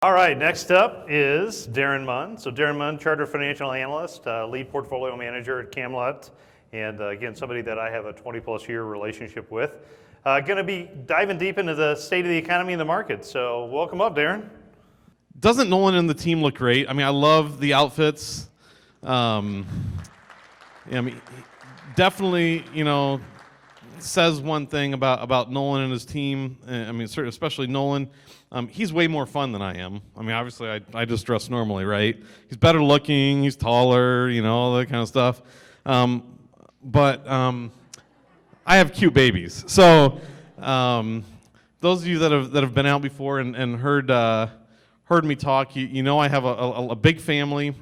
All right, next up is Darren Munn. So Darren Munn, Chartered Financial Analyst, lead portfolio manager at Camelot, and again, somebody that I have a 20-plus year relationship with. Going to be diving deep into the state of the economy and the market. So welcome up, Darren. Doesn't Nolan and the team look great? I mean, I love the outfits. Definitely, says one thing about Nolan and his team. I mean, certainly, especially Nolan. He's way more fun than I am. I mean, obviously, I just dress normally, right? He's better looking. He's taller, all that kind of stuff. But I have cute babies. So those of you that have been out before and heard me talk, I have a big family.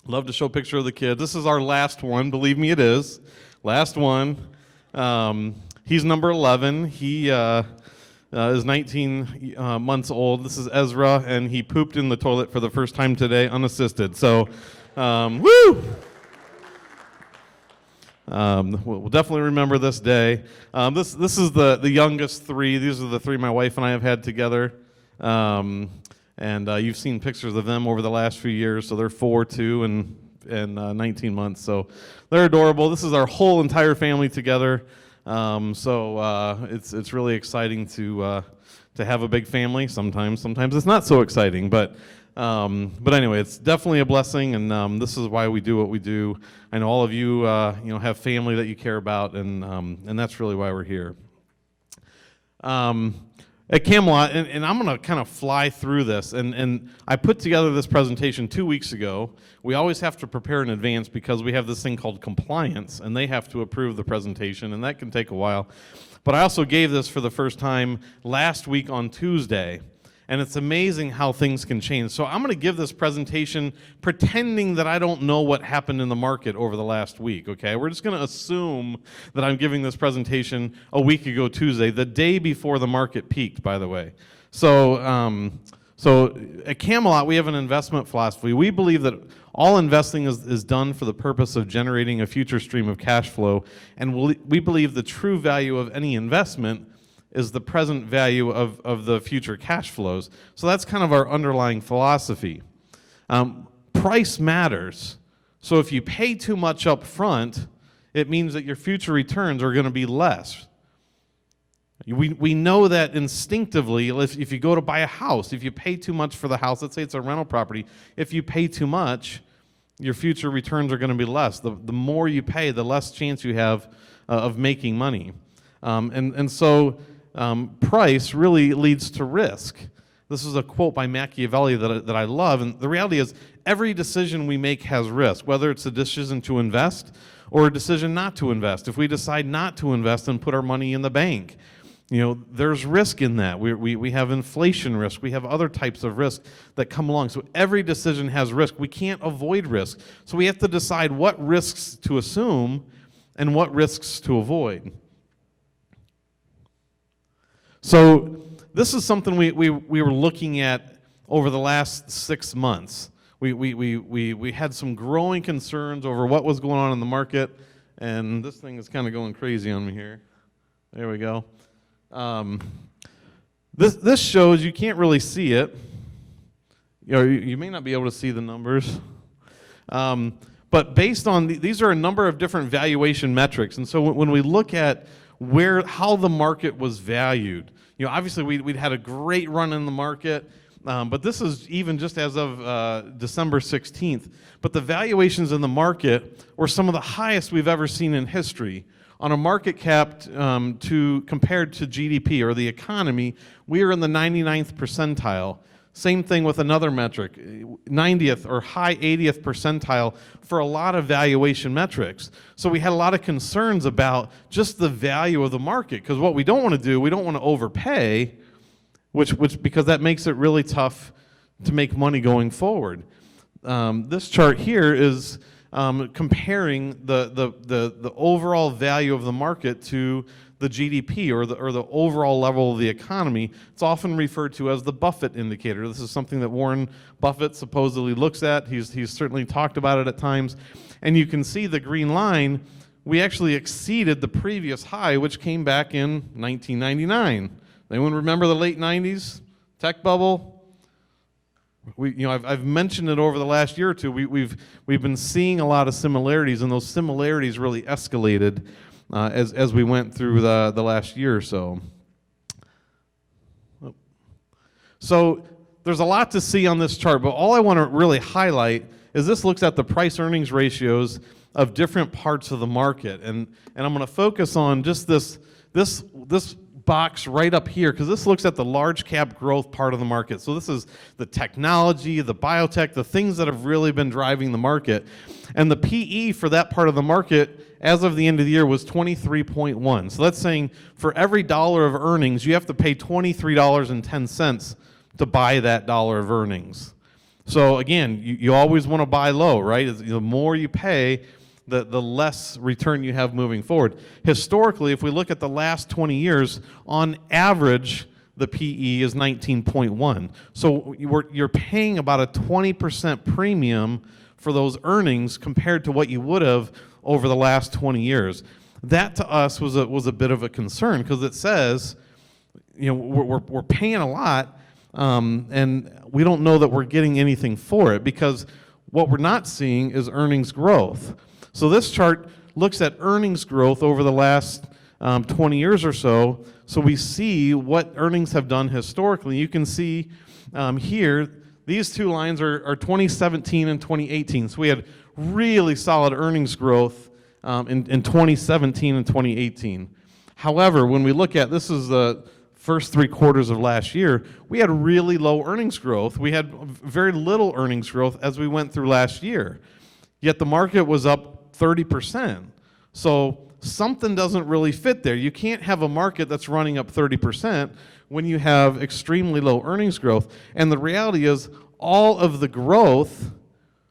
Love to show a picture of the kids. This is our last one. Believe me, it is. Last one. He's number 11. He is 19 months old. This is Ezra, and he pooped in the toilet for the first time today, unassisted. So, woo! We'll definitely remember this day. This is the youngest three. These are the three my wife and I have had together. And you've seen pictures of them over the last few years. So they're 4, 2, and 19 months. So they're adorable. This is our whole entire family together. So it's really exciting to have a big family. Sometimes it's not so exciting, but anyway, it's definitely a blessing, and this is why we do what we do. I know all of you have family that you care about, and that's really why we're here. At Camelot, and I'm going to kind of fly through this, and I put together this presentation 2 weeks ago. We always have to prepare in advance because we have this thing called compliance, and they have to approve the presentation, and that can take a while. But I also gave this for the first time last week on Tuesday, and it's amazing how things can change. So I'm going to give this presentation pretending that I don't know what happened in the market over the last week, okay? We're just going to assume that I'm giving this presentation a week ago Tuesday, the day before the market peaked, by the way. So at Camelot, we have an investment philosophy. We believe that all investing is done for the purpose of generating a future stream of cash flow, and we believe the true value of any investment is the present value of the future cash flows. So that's kind of our underlying philosophy. Price matters. So if you pay too much up front, it means that your future returns are going to be less. We know that instinctively. If you go to buy a house, if you pay too much for the house, let's say it's a rental property, if you pay too much, your future returns are going to be less. The more you pay, the less chance you have of making money. So price really leads to risk. This is a quote by Machiavelli that I love, and the reality is every decision we make has risk, whether it's a decision to invest or a decision not to invest. If we decide not to invest and put our money in the bank, there's risk in that. We have inflation risk. We have other types of risk that come along. So every decision has risk. We can't avoid risk. So we have to decide what risks to assume and what risks to avoid. So this is something we were looking at over the last 6 months. We had some growing concerns over what was going on in the market, and this thing is kind of going crazy on me here. There we go. This shows, you can't really see it. You may not be able to see the numbers. But based on these are a number of different valuation metrics, and so when we look at how the market was valued, obviously we'd had a great run in the market, but this is even just as of December 16th. But the valuations in the market were some of the highest we've ever seen in history. On a market cap compared to GDP or the economy, we are in the 99th percentile. Same thing with another metric, 90th or high 80th percentile for a lot of valuation metrics. So we had a lot of concerns about just the value of the market, because what we don't want to do, we don't want to overpay, which because that makes it really tough to make money going forward. This chart here is comparing the overall value of the market to the GDP or the overall level of the economy. It's often referred to as the Buffett indicator. This is something that Warren Buffett supposedly looks at. He's certainly talked about it at times. And you can see the green line, we actually exceeded the previous high, which came back in 1999. Anyone remember the late 90s? Tech bubble? I've mentioned it over the last year or two. We've been seeing a lot of similarities, and those similarities really escalated as we went through the last year or so. So there's a lot to see on this chart, but all I want to really highlight is this looks at the price-earnings ratios of different parts of the market, and I'm going to focus on just this box right up here, because this looks at the large cap growth part of the market. So this is the technology, the biotech, the things that have really been driving the market. And the PE for that part of the market as of the end of the year was 23.1. So that's saying for every dollar of earnings, you have to pay $23.10 to buy that dollar of earnings. So again, you always want to buy low, right? The more you pay, the less return you have moving forward. Historically, if we look at the last 20 years, on average, the PE is 19.1. So you're paying about a 20% premium for those earnings compared to what you would have over the last 20 years. That to us was a bit of a concern, because it says, we're paying a lot, and we don't know that we're getting anything for it, because what we're not seeing is earnings growth. So this chart looks at earnings growth over the last 20 years or so. So we see what earnings have done historically. You can see here, these two lines are 2017 and 2018. So we had really solid earnings growth in 2017 and 2018. However, when we look at, this is the first 3 quarters of last year, we had really low earnings growth. We had very little earnings growth as we went through last year. Yet the market was up 30%. So something doesn't really fit there. You can't have a market that's running up 30% when you have extremely low earnings growth. And the reality is, all of the growth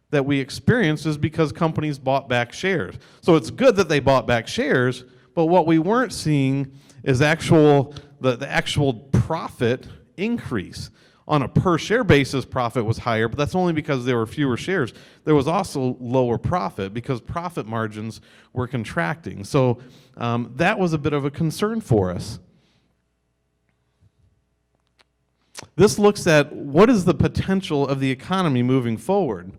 that we experienced is because companies bought back shares. So it's good that they bought back shares, but what we weren't seeing is the actual profit increase. On a per share basis, profit was higher, but that's only because there were fewer shares. There was also lower profit because profit margins were contracting. So that was a bit of a concern for us. This looks at what is the potential of the economy moving forward.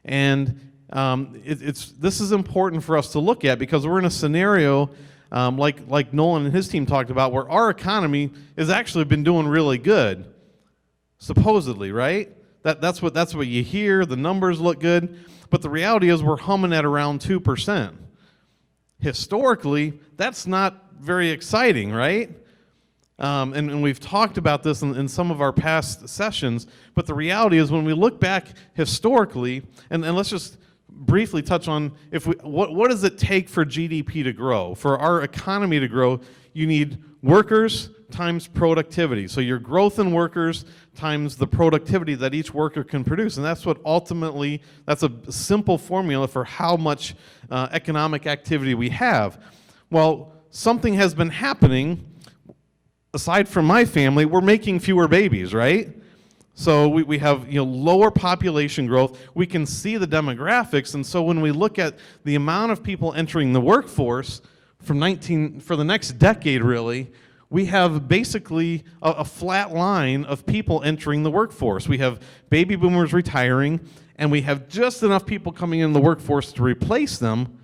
And this is important for us to look at, because we're in a scenario like Nolan and his team talked about, where our economy has actually been doing really good. Supposedly, right? That's what you hear. The numbers look good, but the reality is we're humming at around 2%. Historically, that's not very exciting, right? And we've talked about this in some of our past sessions, but the reality is when we look back historically, and let's just briefly touch on what does it take for GDP to grow? For our economy to grow, you need workers times productivity. So your growth in workers times the productivity that each worker can produce. And that's that's a simple formula for how much economic activity we have. Well, something has been happening. Aside from my family, we're making fewer babies, right? So we have lower population growth. We can see the demographics, and so when we look at the amount of people entering the workforce for the next decade, really, we have basically a flat line of people entering the workforce. We have baby boomers retiring, and we have just enough people coming in the workforce to replace them,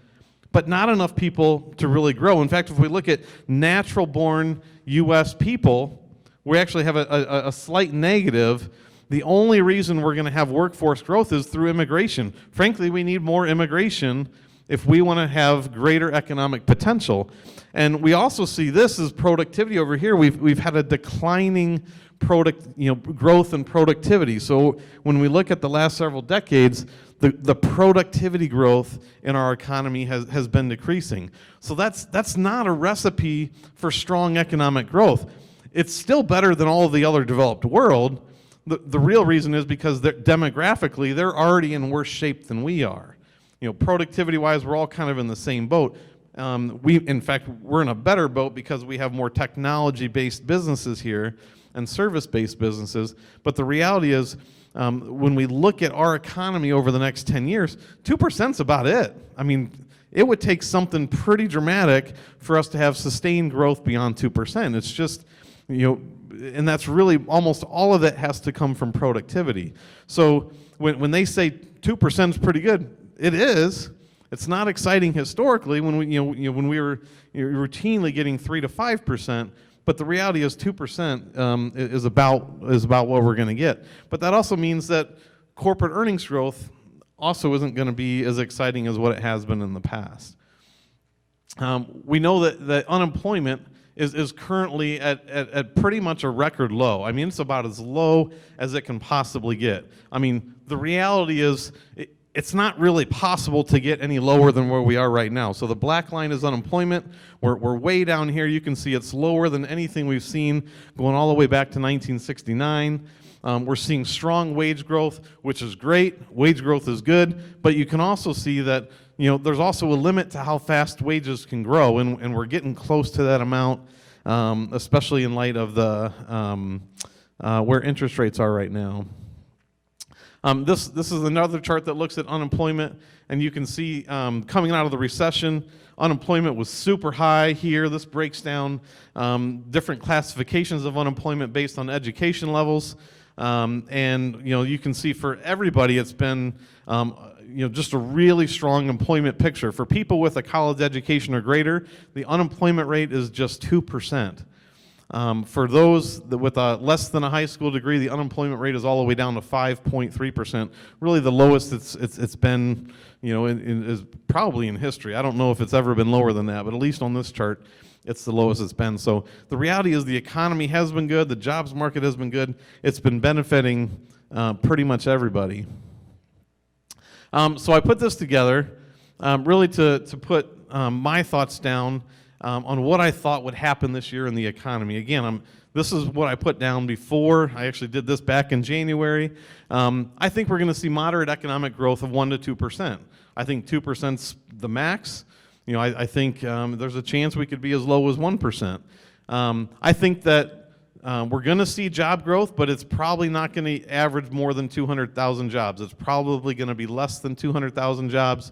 but not enough people to really grow. In fact, if we look at natural-born U.S. people, we actually have a slight negative. The only reason we're going to have workforce growth is through immigration. Frankly, we need more immigration if we want to have greater economic potential. And we also see this as productivity over here. We've had a declining growth and productivity. So when we look at the last several decades, the productivity growth in our economy has been decreasing. So that's not a recipe for strong economic growth. It's still better than all of the other developed world. The real reason is because demographically, they're already in worse shape than we are. Productivity-wise, we're all kind of in the same boat. In fact, we're in a better boat because we have more technology-based businesses here and service-based businesses. But the reality is, when we look at our economy over the next 10 years, 2% is about it. I mean, it would take something pretty dramatic for us to have sustained growth beyond 2%. It's just, and that's really almost all of it has to come from productivity. So when they say 2% is pretty good, it is. It's not exciting historically when when we were routinely getting 3 to 5%. But the reality is 2% is about what we're going to get. But that also means that corporate earnings growth also isn't going to be as exciting as what it has been in the past. We know that unemployment is currently at pretty much a record low. I mean, it's about as low as it can possibly get. I mean, the reality is it's not really possible to get any lower than where we are right now. So the black line is unemployment. We're way down here. You can see it's lower than anything we've seen going all the way back to 1969. We're seeing strong wage growth, which is great. Wage growth is good, but you can also see that there's also a limit to how fast wages can grow, and we're getting close to that amount, especially in light of the where interest rates are right now. This is another chart that looks at unemployment, and you can see coming out of the recession, unemployment was super high here. This breaks down different classifications of unemployment based on education levels, and you can see for everybody it's been just a really strong employment picture. For people with a college education or greater, the unemployment rate is just 2%. For those with less than a high school degree, the unemployment rate is all the way down to 5.3%. Really, the lowest it's been, is probably in history. I don't know if it's ever been lower than that, but at least on this chart, it's the lowest it's been. So the reality is the economy has been good, the jobs market has been good. It's been benefiting pretty much everybody. So I put this together really to put my thoughts down on what I thought would happen this year in the economy. Again, this is what I put down before. I actually did this back in January. I think we're going to see moderate economic growth of 1 to 2%. I think 2%'s the max. I think there's a chance we could be as low as 1%. I think that we're going to see job growth, but it's probably not going to average more than 200,000 jobs. It's probably going to be less than 200,000 jobs.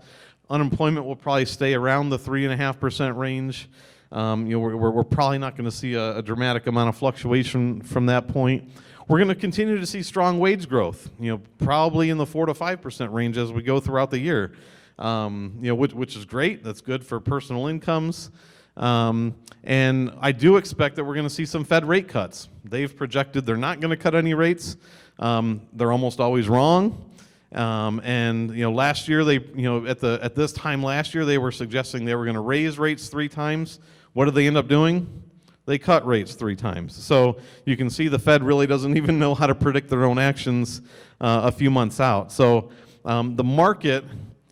Unemployment will probably stay around the 3.5% range. We're probably not going to see a dramatic amount of fluctuation from that point. We're going to continue to see strong wage growth, probably in the 4 to 5% range as we go throughout the year, which is great. That's good for personal incomes. And I do expect that we're going to see some Fed rate cuts. They've projected they're not going to cut any rates. They're almost always wrong. Last year at this time last year they were suggesting they were going to raise rates 3 times. What did they end up doing? They cut rates 3 times. So you can see the Fed really doesn't even know how to predict their own actions a few months out. So the market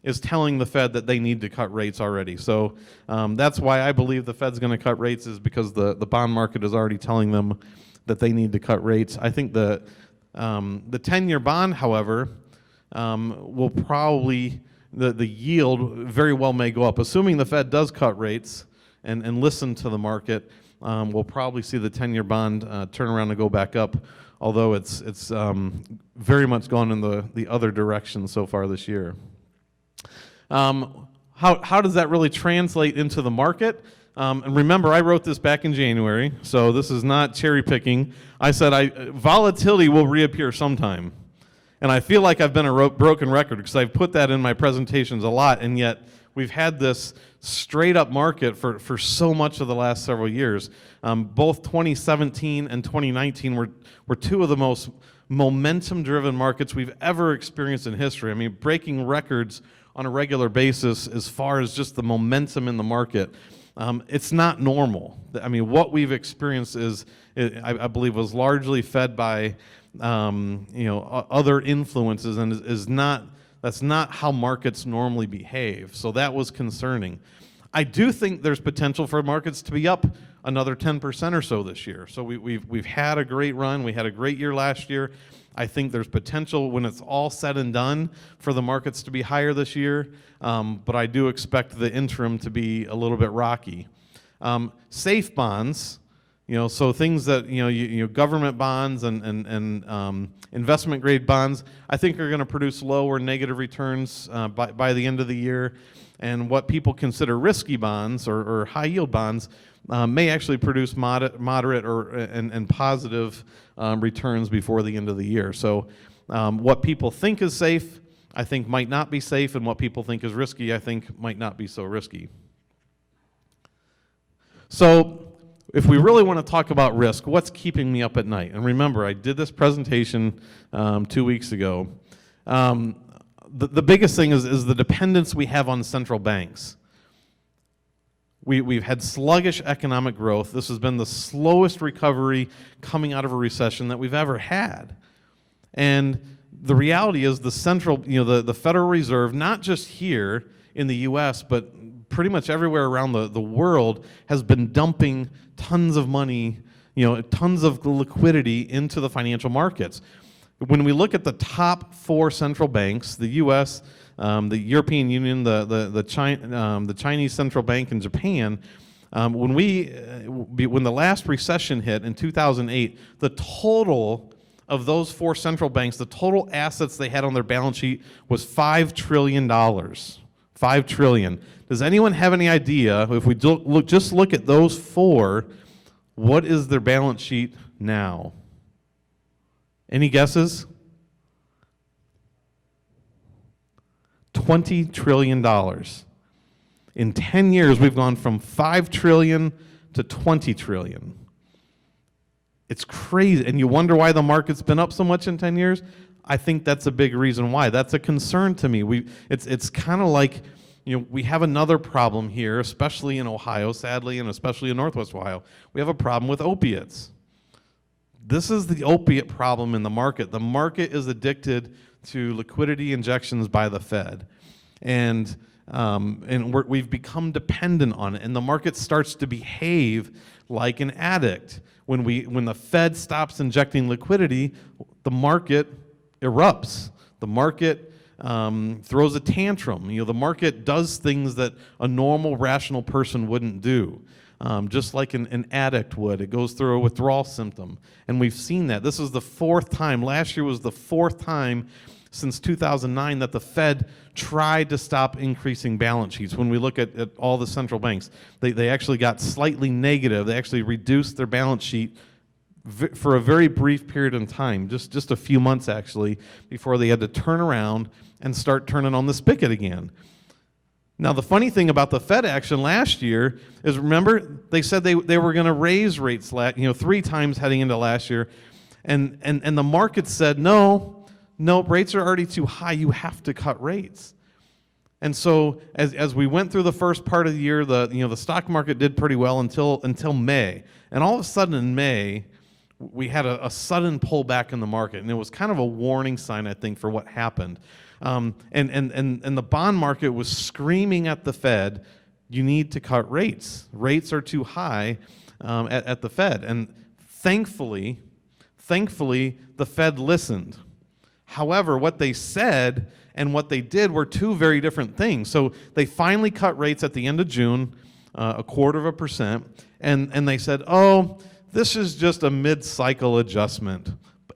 is telling the Fed that they need to cut rates already. So that's why I believe the Fed's going to cut rates, is because the bond market is already telling them that they need to cut rates. I think the 10-year bond, however, will probably, the yield very well may go up. Assuming the Fed does cut rates and listen to the market, we'll probably see the 10-year bond turn around and go back up, although it's very much gone in the other direction so far this year. How does that really translate into the market? And remember, I wrote this back in January, so this is not cherry picking. I said volatility will reappear sometime. And I feel like I've been a broken record because I've put that in my presentations a lot, and yet we've had this straight up market for so much of the last several years. Both 2017 and 2019 were 2 of the most momentum-driven markets we've ever experienced in history. I mean, breaking records on a regular basis as far as just the momentum in the market. It's not normal. I mean, what we've experienced I believe, was largely fed by other influences, and that's not how markets normally behave. So that was concerning. I do think there's potential for markets to be up another 10% or so this year. So we've had a great run. We had a great year last year. I think there's potential when it's all said and done for the markets to be higher this year, but I do expect the interim to be a little bit rocky. Safe bonds, so things that government bonds and investment grade bonds, I think are going to produce low or negative returns by the end of the year. And what people consider risky bonds or high yield bonds may actually produce moderate and positive returns before the end of the year. So what people think is safe, I think might not be safe, and what people think is risky, I think might not be so risky. So if we really want to talk about risk, what's keeping me up at night? And remember, I did this presentation 2 weeks ago. The biggest thing is the dependence we have on central banks. We've had sluggish economic growth. This has been the slowest recovery coming out of a recession that we've ever had. And the reality is the Federal Reserve, not just here in the US, but pretty much everywhere around the world, has been dumping tons of money, tons of liquidity into the financial markets. When we look at the top 4 central banks, the US, the European Union, the Chinese Central Bank, and Japan, when the last recession hit in 2008, the total of those 4 central banks, the total assets they had on their balance sheet was $5 trillion. $5 trillion. Does anyone have any idea, if we just look at those 4, what is their balance sheet now? Any guesses? $20 trillion. In 10 years, we've gone from $5 trillion to $20 trillion. It's crazy, and you wonder why the market's been up so much in 10 years? I think that's a big reason why. That's a concern to me. It's kind of like, we have another problem here, especially in Ohio, sadly, and especially in Northwest Ohio. We have a problem with opiates. This is the opiate problem in the market. The market is addicted to liquidity injections by the Fed. And we've become dependent on it. And the market starts to behave like an addict. When the Fed stops injecting liquidity, the market erupts. The market throws a tantrum. The market does things that a normal, rational person wouldn't do. Just like an addict would. It goes through a withdrawal symptom. And we've seen that. This is the 4th time. Last year was the 4th time since 2009 that the Fed tried to stop increasing balance sheets. When we look at all the central banks, they actually got slightly negative. They actually reduced their balance sheet for a very brief period of time, just a few months actually, before they had to turn around and start turning on the spigot again. Now, the funny thing about the Fed action last year is, remember, they said they were going to raise rates 3 times heading into last year, and the market said, no, rates are already too high, you have to cut rates. And so as we went through the first part of the year, the stock market did pretty well until May. And all of a sudden in May, we had a sudden pullback in the market, and it was kind of a warning sign, I think, for what happened. And the bond market was screaming at the Fed, you need to cut rates. Rates are too high at the Fed. And thankfully, the Fed listened. However, what they said and what they did were 2 very different things. So they finally cut rates at the end of June, 0.25%, and they said, oh, this is just a mid-cycle adjustment.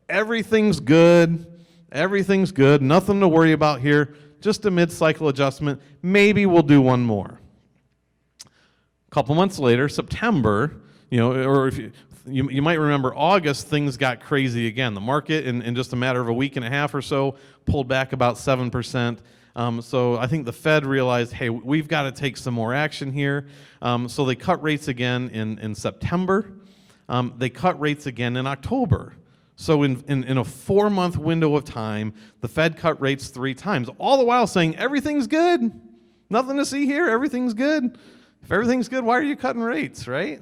Everything's good, nothing to worry about here, just a mid-cycle adjustment. Maybe we'll do one more. A couple months later, September, or if you might remember August, things got crazy again. The market, in just a matter of a week and a half or so, pulled back about 7%. So I think the Fed realized, hey, we've got to take some more action here. So they cut rates again in September. They cut rates again in October. So in a 4-month window of time, the Fed cut rates 3 times, all the while saying, everything's good. Nothing to see here, everything's good. If everything's good, why are you cutting rates, right?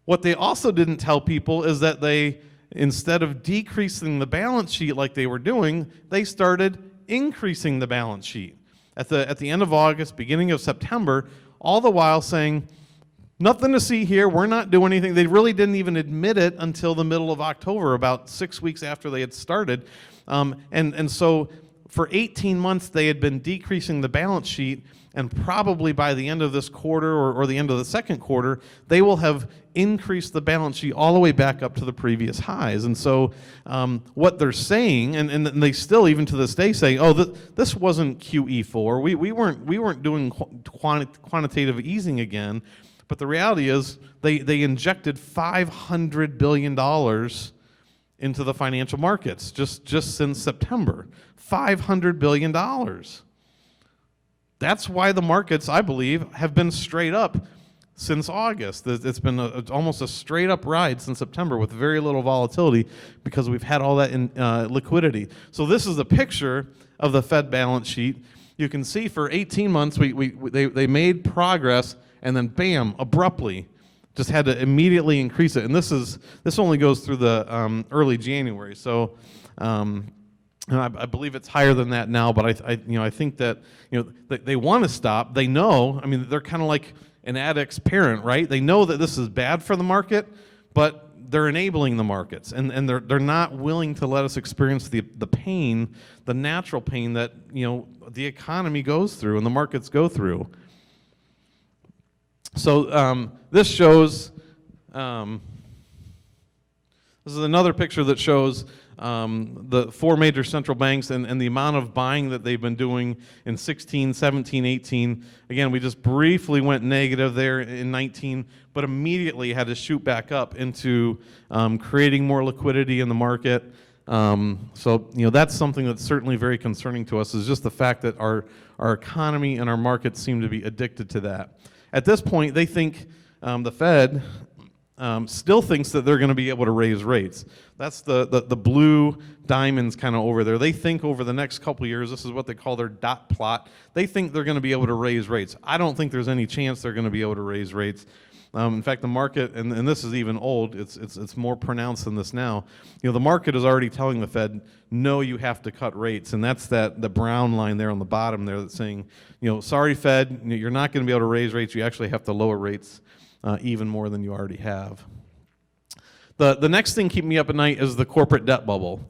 What they also didn't tell people is that they, instead of decreasing the balance sheet like they were doing, they started increasing the balance sheet. At the end of August, beginning of September, all the while saying, nothing to see here, we're not doing anything. They really didn't even admit it until the middle of October, about 6 weeks after they had started. And so for 18 months, they had been decreasing the balance sheet, and probably by the end of this quarter or the end of the second quarter, they will have increased the balance sheet all the way back up to the previous highs. And so what they're saying, and they still, even to this day, say, oh, this wasn't QE4. We weren't doing quantitative easing again. But the reality is they injected $500 billion into the financial markets just since September. $500 billion. That's why the markets, I believe, have been straight up since August. It's been almost a straight up ride since September with very little volatility because we've had all that in liquidity. So this is a picture of the Fed balance sheet. You can see for 18 months they made progress, and then bam, abruptly, just had to immediately increase it. And this only goes through the early January. So. I believe it's higher than that now, but I think that they want to stop. They know. I mean, they're kind of like an addict's parent, right? They know that this is bad for the market, but they're enabling the markets, and they're not willing to let us experience the pain, the natural pain that the economy goes through and the markets go through. So this shows. This is another picture that shows the four major central banks and the amount of buying that they've been doing in 16, 17, 18. Again, we just briefly went negative there in 19, but immediately had to shoot back up into creating more liquidity in the market. So that's something that's certainly very concerning to us, is just the fact that our economy and our markets seem to be addicted to that. At this point, they think the Fed still thinks that they're going to be able to raise rates. That's the blue diamonds kind of over there. They think over the next couple of years, this is what they call their dot plot, they think they're going to be able to raise rates. I don't think there's any chance they're going to be able to raise rates. In fact, the market, and this is even old, it's more pronounced than this now. The market is already telling the Fed, no, you have to cut rates, and that's the brown line there on the bottom there that's saying, sorry, Fed, you're not going to be able to raise rates. You actually have to lower rates even more than you already have. The next thing keeping me up at night is the corporate debt bubble.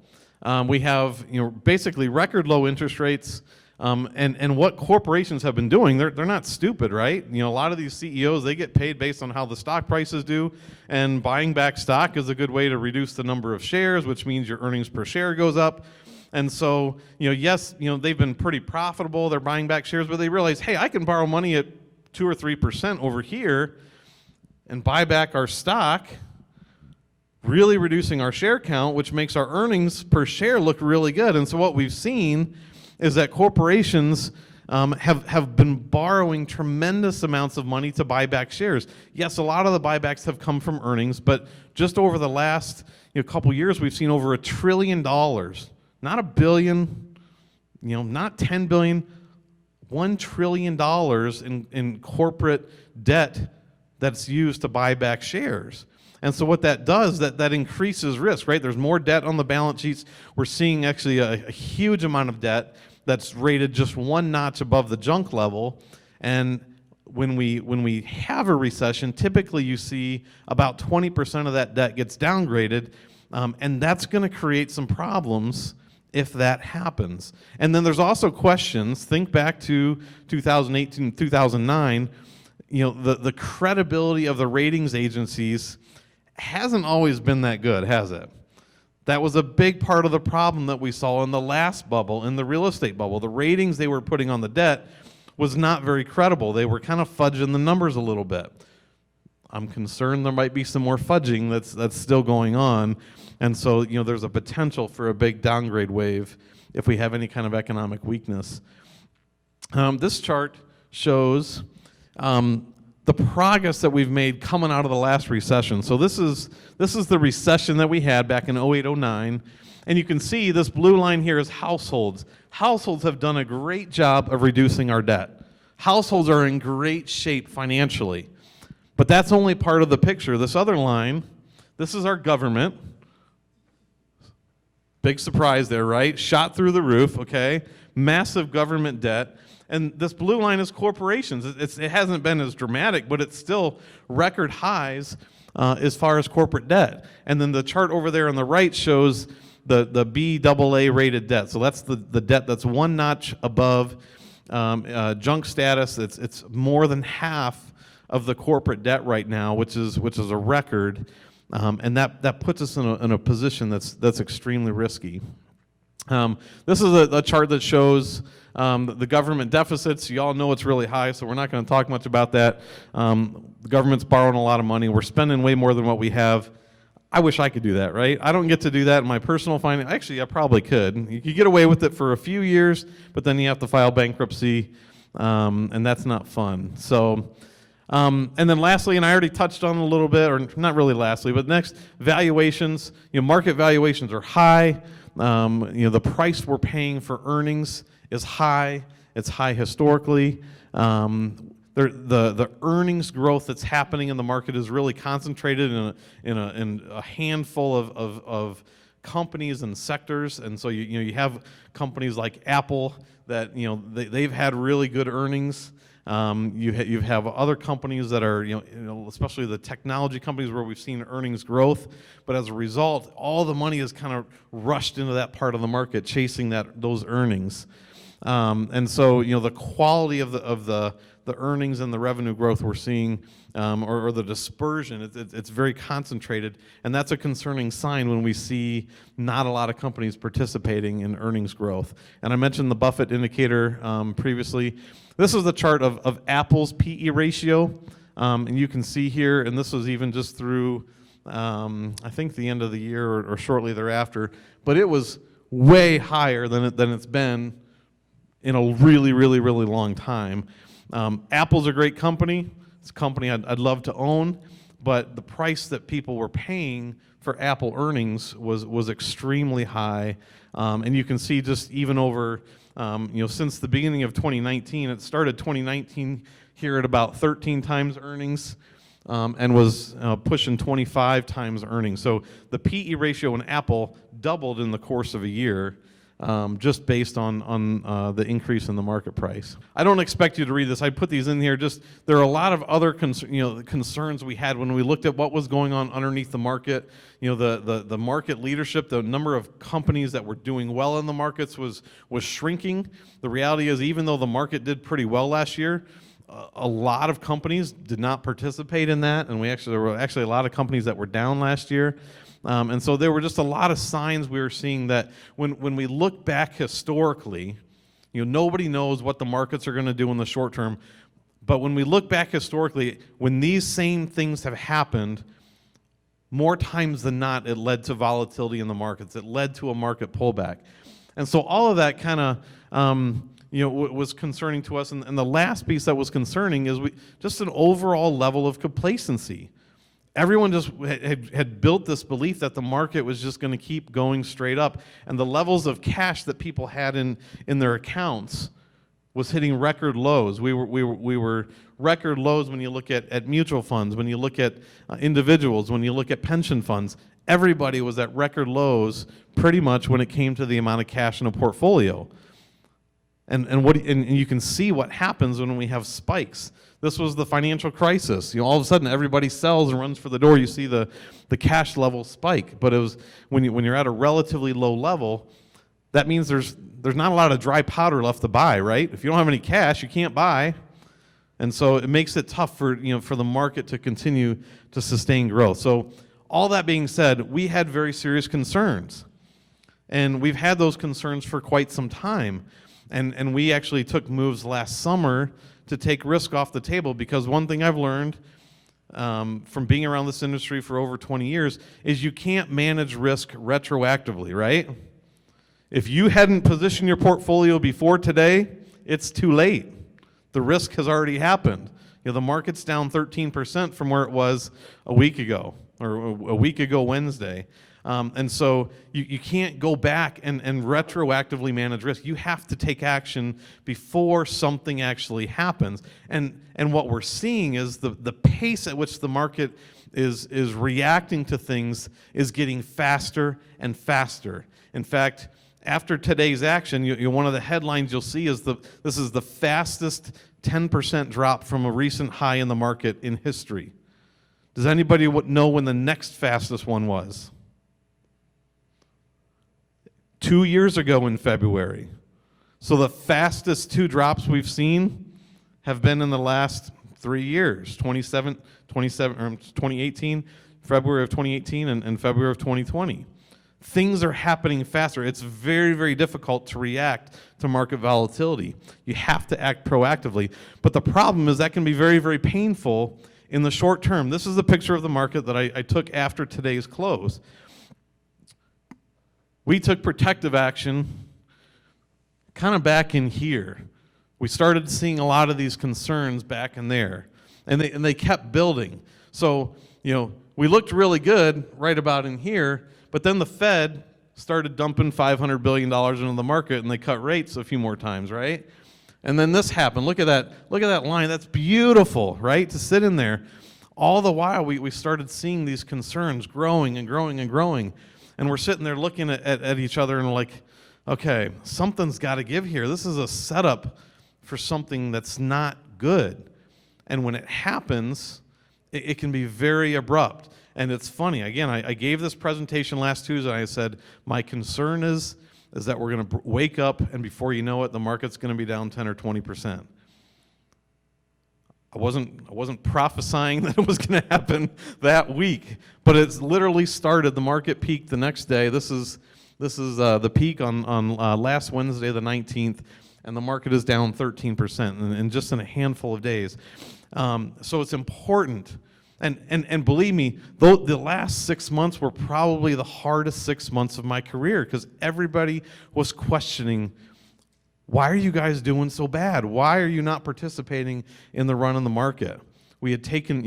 We have basically record low interest rates, and what corporations have been doing, they're not stupid, right? A lot of these CEOs, they get paid based on how the stock prices do, and buying back stock is a good way to reduce the number of shares, which means your earnings per share goes up. And so, yes, they've been pretty profitable, they're buying back shares, but they realize, hey, I can borrow money at 2 or 3% over here and buy back our stock, really reducing our share count, which makes our earnings per share look really good. And so what we've seen is that corporations have been borrowing tremendous amounts of money to buy back shares. Yes, a lot of the buybacks have come from earnings, but just over the last couple years, we've seen over $1 trillion, not a billion, not 10 billion, $1 trillion in corporate debt that's used to buy back shares. And so what that does, that increases risk, right? There's more debt on the balance sheets. We're seeing actually a huge amount of debt that's rated just one notch above the junk level. And when we have a recession, typically you see about 20% of that debt gets downgraded, and that's going to create some problems if that happens. And then there's also questions. Think back to 2008 and 2009. The credibility of the ratings agencies hasn't always been that good, has it? That was a big part of the problem that we saw in the last bubble, in the real estate bubble. The ratings they were putting on the debt was not very credible. They were kind of fudging the numbers a little bit. I'm concerned there might be some more fudging that's still going on. And so, there's a potential for a big downgrade wave if we have any kind of economic weakness. This chart shows the progress that we've made coming out of the last recession. So this is the recession that we had back in 08, 09. And you can see this blue line here is households. Households have done a great job of reducing our debt. Households are in great shape financially. But that's only part of the picture. This other line, this is our government. Big surprise there, right? Shot through the roof, okay? Massive government debt. And this blue line is corporations. It hasn't been as dramatic, but it's still record highs as far as corporate debt. And then the chart over there on the right shows the BAA rated debt. So that's the debt that's one notch above junk status. It's more than half of the corporate debt right now, which is a record, and that puts us in a position that's extremely risky. This is a chart that shows the government deficits. You all know it's really high, so we're not going to talk much about that. The government's borrowing a lot of money. We're spending way more than what we have. I wish I could do that, right? I don't get to do that in my personal finance. Actually, I probably could. You could get away with it for a few years, but then you have to file bankruptcy, and that's not fun. So, and then lastly, and I already touched on it a little bit, or not really lastly, but next, valuations. Market valuations are high. The price we're paying for earnings is high. It's high historically. The earnings growth that's happening in the market is really concentrated in a handful of companies and sectors, and so you have companies like Apple that they've had really good earnings. You have other companies that are especially the technology companies where we've seen earnings growth, but as a result, all the money is kind of rushed into that part of the market chasing those earnings, and so the quality of the earnings and the revenue growth we're seeing, or the dispersion, it's very concentrated, and that's a concerning sign when we see not a lot of companies participating in earnings growth. And I mentioned the Buffett indicator previously. This is the chart of Apple's PE ratio, and you can see here, and this was even just through, I think the end of the year or shortly thereafter, but it was way higher than it's been in a really, really, really long time. Apple's a great company. It's a company I'd love to own, but the price that people were paying for Apple earnings was extremely high, and you can see just even over since the beginning of 2019. It started 2019 here at about 13 times earnings, and was pushing 25 times earnings. So the PE ratio in Apple doubled in the course of a year. Just based on the increase in the market price. I don't expect you to read this. I put these in here. There are a lot of other concerns we had when we looked at what was going on underneath the market. The market leadership, the number of companies that were doing well in the markets was shrinking. The reality is, even though the market did pretty well last year, a lot of companies did not participate in that, and there were actually a lot of companies that were down last year. And so there were just a lot of signs we were seeing that when we look back historically, nobody knows what the markets are going to do in the short term. But when we look back historically, when these same things have happened, more times than not, it led to volatility in the markets. It led to a market pullback. And so all of that kind of was concerning to us. And the last piece that was concerning is just an overall level of complacency. Everyone just had built this belief that the market was just going to keep going straight up, and the levels of cash that people had in their accounts was hitting record lows. We were record lows when you look at mutual funds, when you look at individuals, when you look at pension funds. Everybody was at record lows pretty much when it came to the amount of cash in a portfolio. And you can see what happens when we have spikes. This was the financial crisis. All of a sudden, everybody sells and runs for the door. You see the cash level spike. But it was when you're at a relatively low level, that means there's not a lot of dry powder left to buy, right? If you don't have any cash, you can't buy, and so it makes it tough for the market to continue to sustain growth. So all that being said, we had very serious concerns, and we've had those concerns for quite some time. And we actually took moves last summer to take risk off the table, because one thing I've learned from being around this industry for over 20 years is you can't manage risk retroactively, right? If you hadn't positioned your portfolio before today, it's too late. The risk has already happened. The market's down 13% from where it was a week ago, or a week ago Wednesday. And so you can't go back and retroactively manage risk. You have to take action before something actually happens. And what we're seeing is the pace at which the market is reacting to things is getting faster and faster. In fact, after today's action, one of the headlines you'll see is this is the fastest 10% drop from a recent high in the market in history. Does anybody know when the next fastest one was? 2 years ago in February. So the fastest 2 drops we've seen have been in the last 3 years, 2018, February of 2018 and February of 2020. Things are happening faster. It's very, very difficult to react to market volatility. You have to act proactively. But the problem is that can be very, very painful in the short term. This is a picture of the market that I took after today's close. We took protective action kind of back in here. We started seeing a lot of these concerns back in there, and they kept building. So, we looked really good right about in here, but then the Fed started dumping $500 billion into the market, and they cut rates a few more times, right? And then this happened. Look at that line. That's beautiful, right? To sit in there. All the while, we started seeing these concerns growing and growing and growing. And we're sitting there looking at each other and like, okay, something's got to give here. This is a setup for something that's not good. And when it happens, it can be very abrupt. And it's funny, again, I gave this presentation last Tuesday, and I said, my concern is that we're going to wake up, and before you know it, the market's going to be down 10 or 20%. I wasn't prophesying that it was going to happen that week, but it's literally started. The market peaked the next day. This is the peak on last Wednesday, the 19th, and the market is down 13% in just in a handful of days. So it's important. And believe me, though the last 6 months were probably the hardest 6 months of my career because everybody was questioning, why are you guys doing so bad? Why are you not participating in the run in the market? We had taken,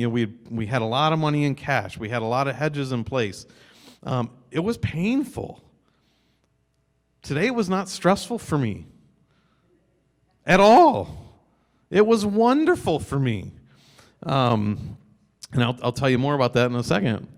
we had a lot of money in cash. We had a lot of hedges in place. It was painful. Today was not stressful for me at all. It was wonderful for me. And I'll tell you more about that in a second.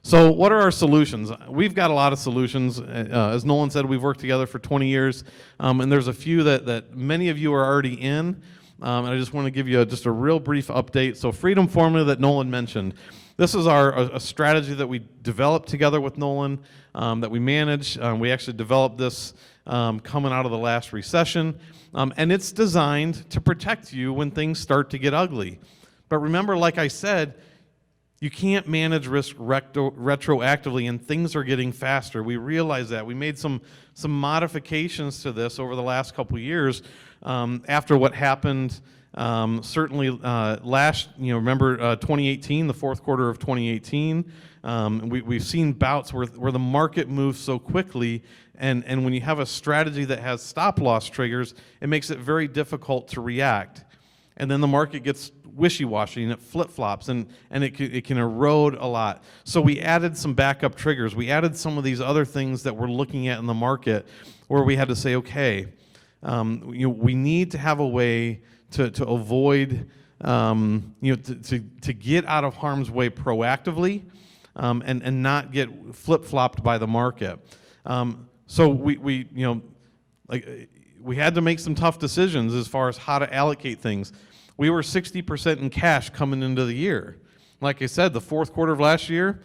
So what are our solutions? We've got a lot of solutions. As Nolan said, we've worked together for 20 years, and there's a few that many of you are already in, and I just want to give you just a real brief update. So Freedom Formula that Nolan mentioned, this is a strategy that we developed together with Nolan, that we manage. We actually developed this coming out of the last recession, and it's designed to protect you when things start to get ugly. But remember, like I said, you can't manage risk retroactively, and things are getting faster. We realize that. We made some modifications to this over the last couple of years after what happened. Certainly last, remember 2018, the fourth quarter of 2018. We've seen bouts where the market moves so quickly, and when you have a strategy that has stop loss triggers, it makes it very difficult to react. And then the market gets wishy-washy and it flip-flops and it can erode a lot. So we added some backup triggers. We added some of these other things that we're looking at in the market where we had to say, okay, we need to have a way to avoid, to get out of harm's way proactively and not get flip-flopped by the market. So we had to make some tough decisions as far as how to allocate things. We were 60% in cash coming into the year. Like I said, the fourth quarter of last year,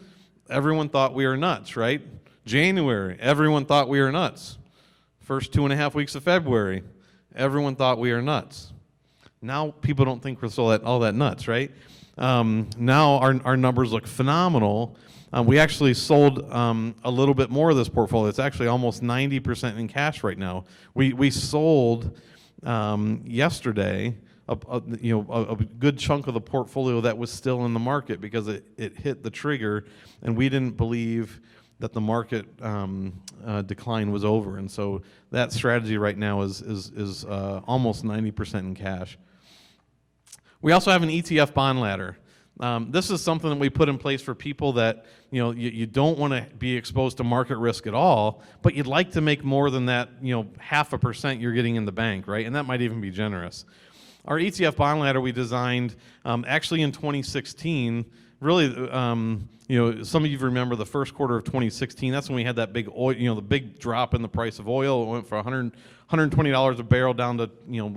everyone thought we were nuts, right? January, everyone thought we were nuts. First 2.5 weeks of February, everyone thought we were nuts. Now people don't think we're all that nuts, right? Now our numbers look phenomenal. We actually sold a little bit more of this portfolio. It's actually almost 90% in cash right now. We sold yesterday a good chunk of the portfolio that was still in the market because it hit the trigger, and we didn't believe that the market decline was over. And so that strategy right now is almost 90% in cash. We also have an ETF bond ladder. This is something that we put in place for people that you don't want to be exposed to market risk at all, but you'd like to make more than that 0.5% you're getting in the bank, right? And that might even be generous. Our ETF bond ladder we designed actually in 2016 really, some of you remember the first quarter of 2016. That's when we had that big oil, the big drop in the price of oil. It went from $120 a barrel down to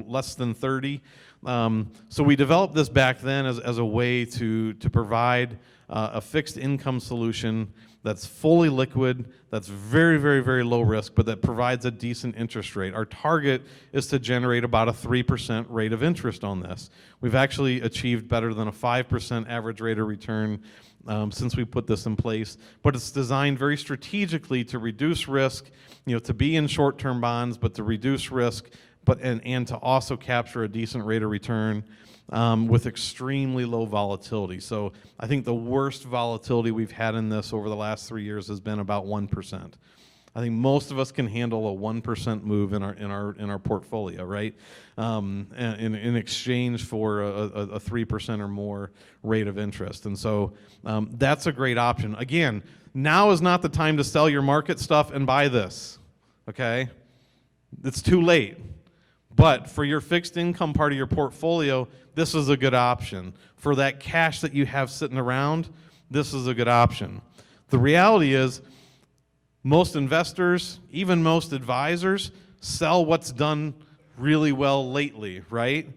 less than 30. So we developed this back then as a way to provide a fixed income solution that's fully liquid, that's very, very, very low risk, but that provides a decent interest rate. Our target is to generate about a 3% rate of interest on this. We've actually achieved better than a 5% average rate of return since we put this in place, but it's designed very strategically to reduce risk, to be in short-term bonds, but to reduce risk, and to also capture a decent rate of return with extremely low volatility. So I think the worst volatility we've had in this over the last 3 years has been about 1%. I think most of us can handle a 1% move in our portfolio, right? In exchange for a 3% or more rate of interest, and so that's a great option. Again, now is not the time to sell your market stuff and buy this. Okay, it's too late. But for your fixed income part of your portfolio, this is a good option. For that cash that you have sitting around, this is a good option. The reality is, most investors, even most advisors, sell what's done really well lately, right?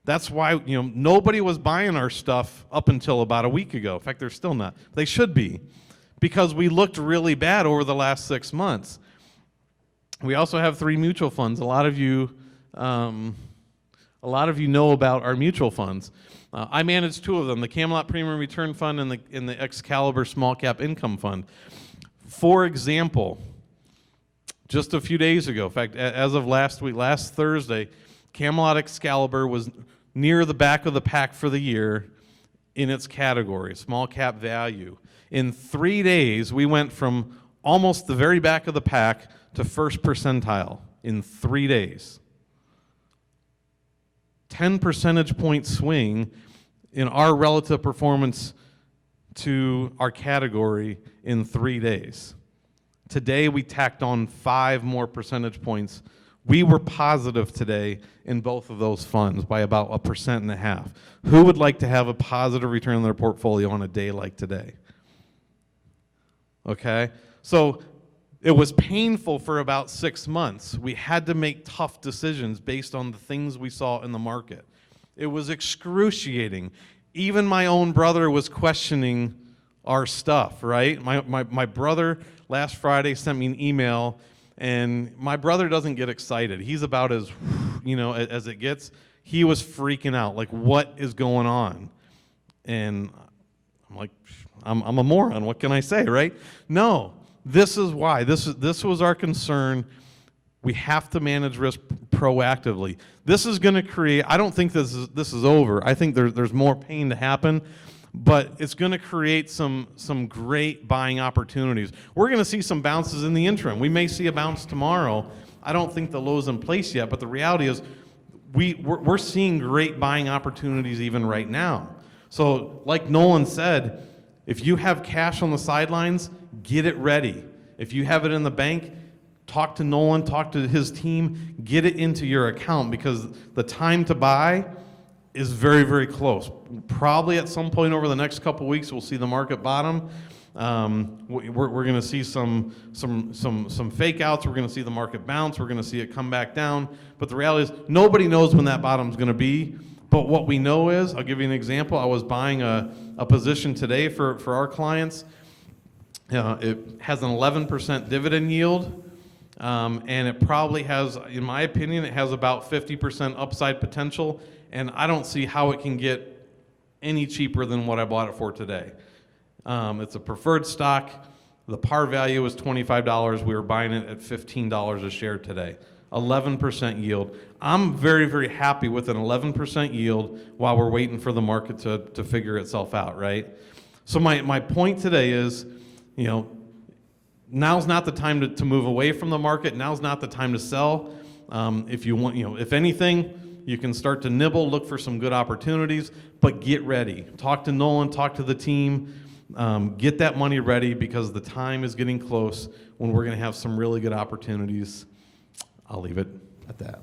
That's why nobody was buying our stuff up until about a week ago. In fact, they're still not. They should be, because we looked really bad over the last 6 months. We also have 3 mutual funds. A lot of you know about our mutual funds. I manage 2 of them: the Camelot Premium Return Fund and the Excalibur Small Cap Income Fund. For example, just a few days ago, in fact, as of last Thursday, Camelot Excalibur was near the back of the pack for the year in its category, small cap value. In 3 days, we went from almost the very back of the pack to first percentile in 3 days. 10 percentage point swing in our relative performance to our category in 3 days. Today we tacked on 5 more percentage points. We were positive today in both of those funds by about 1.5%. Who would like to have a positive return on their portfolio on a day like today? Okay, so it was painful for about 6 months. We had to make tough decisions based on the things we saw in the market. It was excruciating. Even my own brother was questioning our stuff, right? My brother last Friday sent me an email, and my brother doesn't get excited. He's about as, as it gets. He was freaking out, like, what is going on? And I'm like, I'm a moron. What can I say, right? No. This is why. This was our concern. We have to manage risk proactively. This is going to create, I don't think this is over. I think there's more pain to happen, but it's going to create some great buying opportunities. We're going to see some bounces in the interim. We may see a bounce tomorrow. I don't think the low's in place yet, but the reality is we're seeing great buying opportunities even right now. So like Nolan said, if you have cash on the sidelines, get it ready. If you have it in the bank, talk to Nolan, talk to his team, get it into your account, because the time to buy is very, very close. Probably at some point over the next couple weeks, we'll see the market bottom. We're going to see some fake outs. We're going to see the market bounce. We're going to see it come back down. But the reality is, nobody knows when that bottom's going to be. But what we know is, I'll give you an example. I was buying a position today for our clients. It has an 11% dividend yield, and it probably has, in my opinion, it has about 50% upside potential, and I don't see how it can get any cheaper than what I bought it for today. It's a preferred stock. The par value is $25. We were buying it at $15 a share today. 11% yield. I'm very, very happy with an 11% yield while we're waiting for the market to figure itself out, right? So my point today is, now's not the time to move away from the market. Now's not the time to sell. If you want, if anything, you can start to nibble, look for some good opportunities, but get ready. Talk to Nolan, talk to the team, get that money ready, because the time is getting close when we're going to have some really good opportunities. I'll leave it at that.